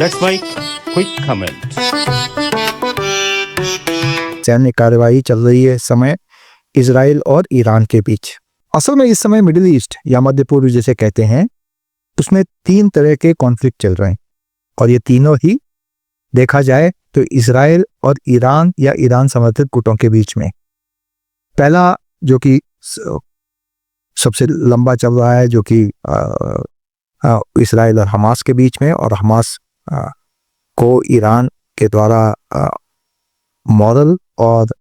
That's my quick comment. सैन्य कार्यवाही चल रही है इस समय इजराइल और ईरान के बीच। असल में इस समय मिडिल ईस्ट या मध्य पूर्व जिसे कहते हैं उसमें 3 तरह के कॉन्फ्लिक्ट चल रहे हैं और ये तीनों ही देखा जाए तो इजराइल और ईरान या ईरान समर्थित गुटों के बीच में। पहला जो कि सबसे लंबा चल रहा है जो कि इजराइल और हमास के बीच में, और हमास को ईरान के द्वारा मॉरल और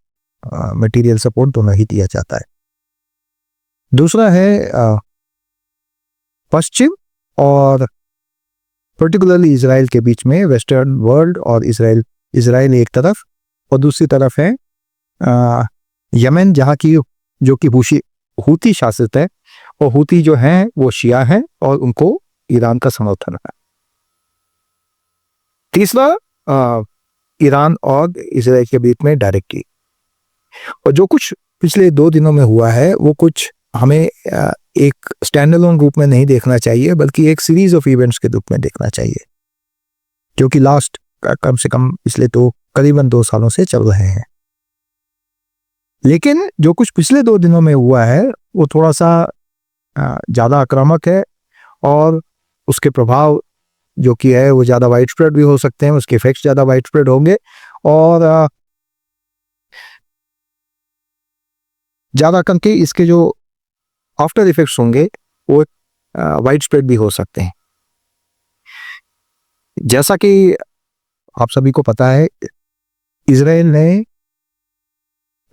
मटेरियल सपोर्ट दोनों ही दिया जाता है। दूसरा है पश्चिम और पर्टिकुलरली इजराइल के बीच में, वेस्टर्न वर्ल्ड और इजराइल एक तरफ, और दूसरी तरफ है यमन जहाँ की जो कि हूती शासित है, और हूती जो हैं वो शिया हैं और उनको ईरान का समर्थन है। तीसरा ईरान और इजराइल के बीच में डायरेक्टली। और जो कुछ पिछले 2 दिनों में हुआ है वो कुछ हमें एक स्टैंड अलोन रूप में नहीं देखना चाहिए बल्कि एक सीरीज ऑफ इवेंट्स के रूप में देखना चाहिए जो कि लास्ट कम से कम पिछले करीबन 2 सालों से चल रहे हैं। लेकिन जो कुछ पिछले 2 दिनों में हुआ है वो थोड़ा सा ज़्यादा आक्रामक है और उसके प्रभाव जो कि है वो ज़्यादा वाइड स्प्रेड भी हो सकते हैं, उसके इफेक्ट्स ज़्यादा वाइड स्प्रेड होंगे और ज़्यादा करके इसके जो आफ्टर इफेक्ट्स होंगे वो वाइड स्प्रेड भी हो सकते हैं। जैसा कि आप सभी को पता है इजराइल ने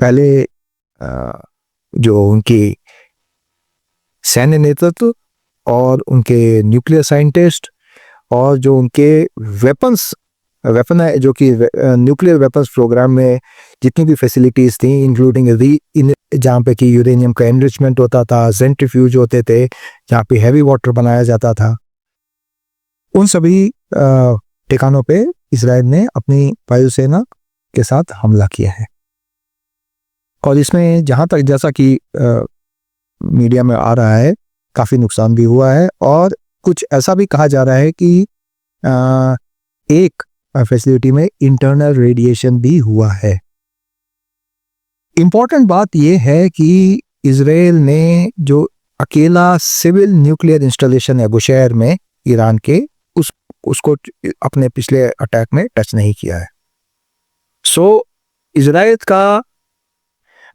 पहले जो उनकी सैन्य नेतृत्व और उनके न्यूक्लियर साइंटिस्ट और जो उनके वेपन जो कि न्यूक्लियर वेपन्स प्रोग्राम में जितनी भी फैसिलिटीज़ थी इंक्लूडिंग जहाँ पे कि यूरेनियम का एनरिचमेंट होता था, सेंट्रीफ्यूज होते थे, जहाँ पे हैवी वाटर बनाया जाता था, उन सभी ठिकानों पे इजराइल ने अपनी वायुसेना के साथ हमला किया है। और इसमें जहाँ तक जैसा कि मीडिया में आ रहा है काफ़ी नुकसान भी हुआ है और कुछ ऐसा भी कहा जा रहा है कि एक फैसिलिटी में इंटरनल रेडिएशन भी हुआ है। इम्पॉर्टेंट बात यह है कि इजराइल ने जो अकेला सिविल न्यूक्लियर इंस्टॉलेशन है बुशैर में ईरान के उसको अपने पिछले अटैक में टच नहीं किया है। सो इजराइल का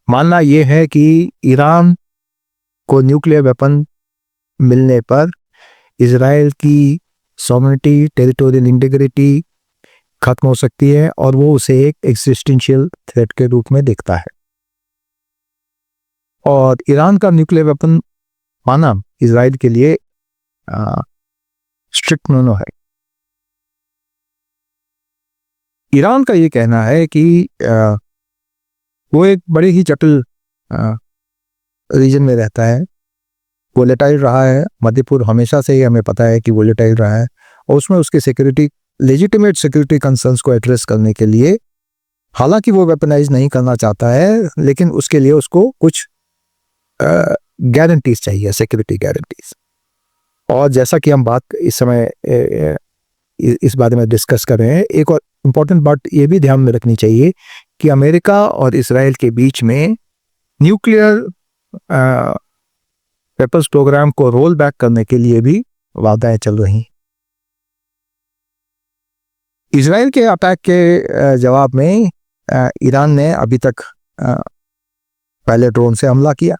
मानना यह है कि ईरान को न्यूक्लियर वेपन मिलने पर इजराइल की सॉवरेनिटी, टेरिटोरियल इंटीग्रिटी खत्म हो सकती है और वो उसे एक एक्सिस्टेंशियल थ्रेट के रूप में देखता है। और ईरान का न्यूक्लियर वेपन पाना इजराइल के लिए स्ट्रिक्ट नो है। ईरान का ये कहना है कि वो एक बड़े ही जटिल रीजन में रहता है, वोलेटाइल रहा है। मध्य पूर्व हमेशा से ही हमें पता है कि वोलेटाइल रहा है और उसमें उसके लेजिटिमेट सिक्योरिटी कंसर्न्स को एड्रेस करने के लिए हालांकि वो वेपनाइज नहीं करना चाहता है लेकिन उसके लिए उसको कुछ गारंटीज चाहिए, सिक्योरिटी गारंटीज। और जैसा कि हम बात इस समय इस बारे में डिस्कस कर रहे हैं, एक और इम्पॉर्टेंट बात ये भी ध्यान में रखनी चाहिए कि अमेरिका और इजराइल के बीच में न्यूक्लियर वेपन्स प्रोग्राम को रोल बैक करने के लिए भी वादाएं चल रही। इजराइल के अटैक के जवाब में ईरान ने अभी तक पहले ड्रोन से हमला किया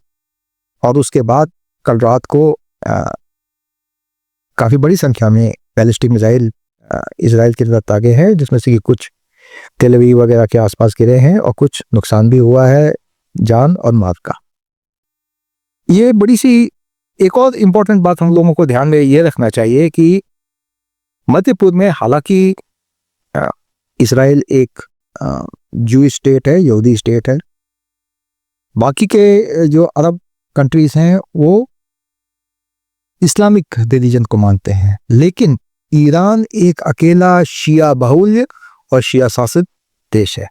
और उसके बाद कल रात को काफ़ी बड़ी संख्या में बैलिस्टिक मिसाइल इजराइल की तरफ आगे हैं, जिसमें से कि कुछ तेल अवीव वगैरह के आसपास गिरे हैं और कुछ नुकसान भी हुआ है जान और माल का। ये बड़ी सी एक और इम्पोर्टेंट बात हम लोगों को ध्यान में ये रखना चाहिए कि मध्य पूर्व में हालांकि इजराइल एक जूइश स्टेट है, यहूदी स्टेट है, बाकी के जो अरब कंट्रीज हैं वो इस्लामिक रिलीजन को मानते हैं, लेकिन ईरान एक अकेला शिया बहुल्य और शिया शासित देश है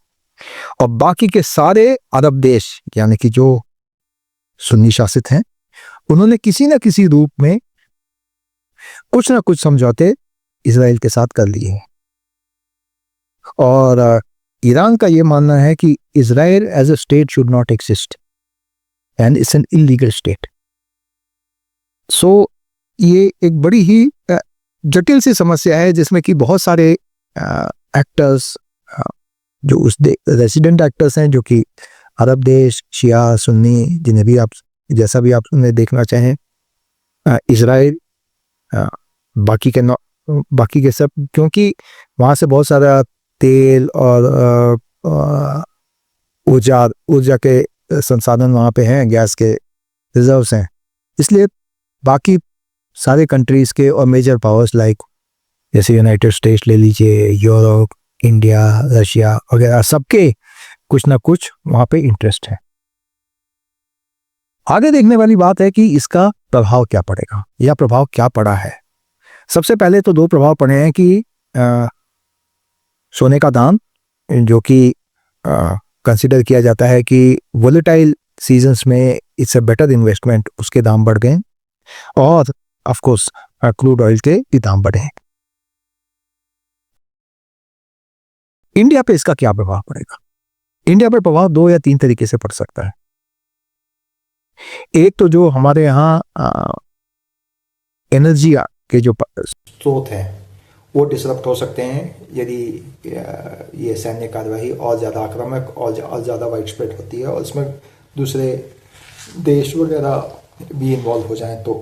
और बाकी के सारे अरब देश यानी कि जो सुन्नी शासित हैं उन्होंने किसी न किसी रूप में कुछ ना कुछ समझौते इजराइल के साथ कर लिए हैं। और ईरान का ये मानना है कि Israel as a state should not exist and it's an illegal state. So ये एक बड़ी ही जटिल सी समस्या है जिसमें कि बहुत सारे एक्टर्स जो उस रेसिडेंट एक्टर्स हैं, जो कि अरब देश, शिया, सुन्नी, जिन्हें भी आप जैसा भी आप उन्हें देखना चाहें, इजराइल, बाकी के सब, क्योंकि वहाँ से बहुत सारा तेल और ऊर्जा के संसाधन वहाँ पे हैं, गैस के रिजर्व्स हैं, इसलिए बाकी सारे कंट्रीज़ के और मेजर पावर्स लाइक जैसे यूनाइटेड स्टेट्स ले लीजिए, यूरोप, इंडिया, रशिया वगैरह, सबके कुछ ना कुछ वहाँ पे इंटरेस्ट है। आगे देखने वाली बात है कि इसका प्रभाव क्या पड़ेगा या प्रभाव क्या पड़ा है। सबसे पहले तो 2 प्रभाव पड़े हैं कि सोने का दाम, जो कि कंसिडर किया जाता है कि वोलेटाइल सीजन्स में इट्स अ बेटर इन्वेस्टमेंट, उसके दाम बढ़ गए, और ऑफ कोर्स क्रूड ऑयल के भी दाम बढ़े हैं। इंडिया पे इसका क्या प्रभाव पड़ेगा? इंडिया पर प्रभाव 2 या 3 तरीके से पड़ सकता है। एक तो जो हमारे यहाँ एनर्जी के जो स्रोत हैं वो डिसरप्ट हो सकते हैं यदि ये सैन्य कार्यवाही और ज़्यादा आक्रामक और ज़्यादा वाइड स्प्रेड होती है और इसमें दूसरे देश वगैरह भी इन्वॉल्व हो जाएं तो।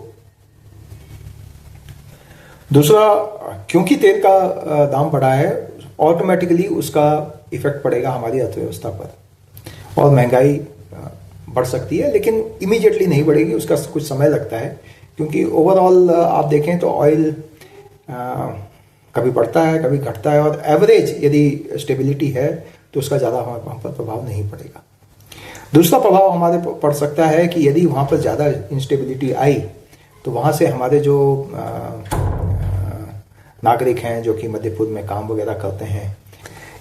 दूसरा, क्योंकि तेल का दाम बढ़ा है, ऑटोमेटिकली उसका इफेक्ट पड़ेगा हमारी अर्थव्यवस्था पर और महंगाई बढ़ सकती है, लेकिन इमीडिएटली नहीं बढ़ेगी, उसका कुछ समय लगता है, क्योंकि ओवरऑल आप देखें तो ऑयल कभी बढ़ता है कभी घटता है, और एवरेज यदि स्टेबिलिटी है तो उसका ज़्यादा वहाँ पर प्रभाव नहीं पड़ेगा। दूसरा प्रभाव हमारे पड़ सकता है कि यदि वहाँ पर ज़्यादा इंस्टेबिलिटी आई तो वहाँ से हमारे जो नागरिक हैं जो कि मध्य पूर्व में काम वगैरह करते हैं,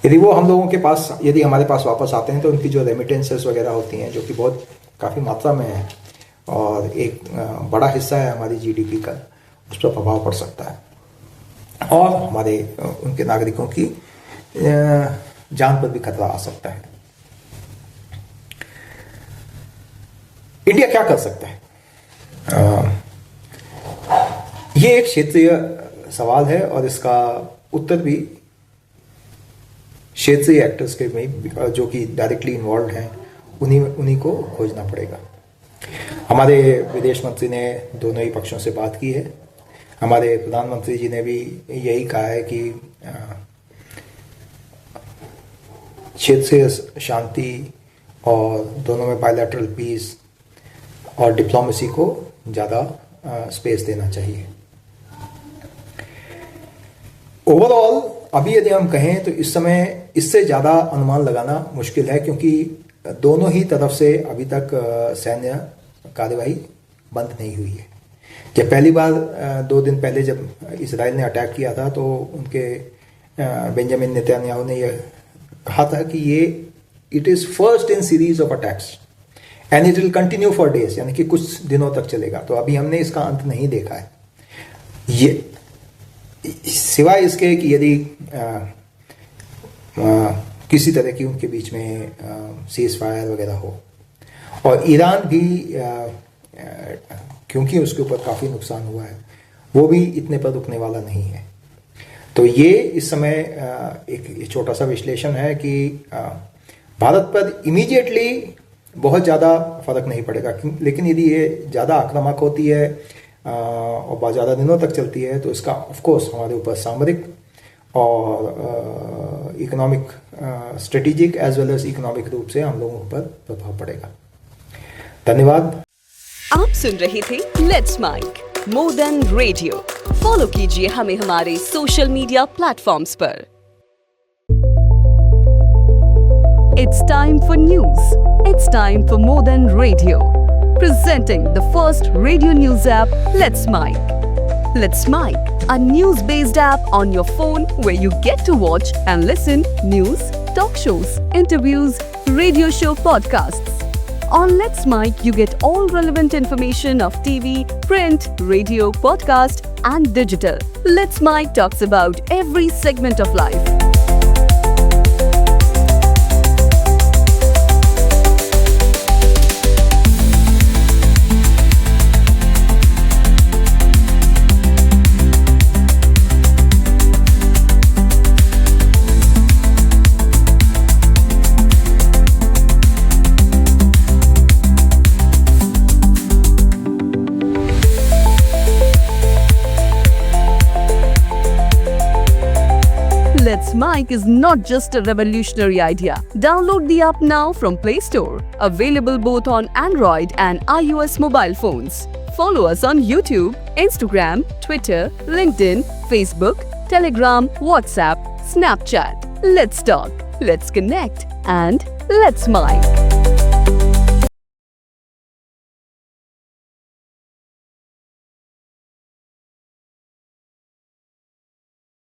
यदि वो हम लोगों के पास, यदि हमारे पास वापस आते हैं तो उनकी जो रेमिटेंसेस वगैरह होती हैं, जो कि बहुत काफ़ी मात्रा में है और एक बड़ा हिस्सा है हमारी जीडीपी का, उस पर प्रभाव पड़ सकता है और हमारे उनके नागरिकों की जान पर भी खतरा आ सकता है। इंडिया क्या कर सकता है? ये एक क्षेत्रीय सवाल है और इसका उत्तर भी क्षेत्रीय एक्टर्स के में जो कि डायरेक्टली इन्वॉल्व हैं उन्हीं को खोजना पड़ेगा। हमारे विदेश मंत्री ने दोनों ही पक्षों से बात की है। हमारे प्रधानमंत्री जी ने भी यही कहा है कि क्षेत्रीय शांति और दोनों में बायलैटरल पीस और डिप्लोमेसी को ज़्यादा स्पेस देना चाहिए। ओवरऑल अभी यदि हम कहें तो इस समय इससे ज़्यादा अनुमान लगाना मुश्किल है, क्योंकि दोनों ही तरफ से अभी तक सैन्य कार्यवाही बंद नहीं हुई है। जब पहली बार 2 दिन पहले जब इजराइल ने अटैक किया था तो उनके बेंजामिन नेतन्याहू ने यह कहा था कि ये it is first in series of attacks and it will continue for days, यानी कि कुछ दिनों तक चलेगा। तो अभी हमने इसका अंत नहीं देखा है, ये सिवाय इसके कि यदि किसी तरह की उनके बीच में सीज फायर वगैरह हो। और ईरान भी क्योंकि उसके ऊपर काफ़ी नुकसान हुआ है, वो भी इतने पर रुकने वाला नहीं है। तो ये इस समय एक छोटा सा विश्लेषण है कि भारत पर इमीडिएटली बहुत ज़्यादा फर्क नहीं पड़ेगा, लेकिन यदि ये ज़्यादा आक्रामक होती है और बहुत ज़्यादा दिनों तक चलती है तो इसका ऑफ कोर्स हमारे ऊपर सामरिक और economic, strategic as well as economic रूप से हम लोगों पर प्रभाव पड़ेगा। धन्यवाद। आप सुन रहे थे let's mic more than radio. Follow कीजिए हमें हमारे सोशल मीडिया प्लेटफॉर्म्स पर। It's time for news. It's time for more than radio. Presenting the first radio news app, Let's Mic. Let's Mic, a news-based app on your phone where you get to watch and listen news, talk shows, interviews, radio show podcasts. On Let's Mic, you get all relevant information of TV, print, radio, podcast, and digital. Let's Mike talks about every segment of life. Let's Mic is not just a revolutionary idea. Download the app now from Play Store. Available both on Android and iOS mobile phones. Follow us on YouTube, Instagram, Twitter, LinkedIn, Facebook, Telegram, WhatsApp, Snapchat. Let's talk, let's connect, and let's Mic.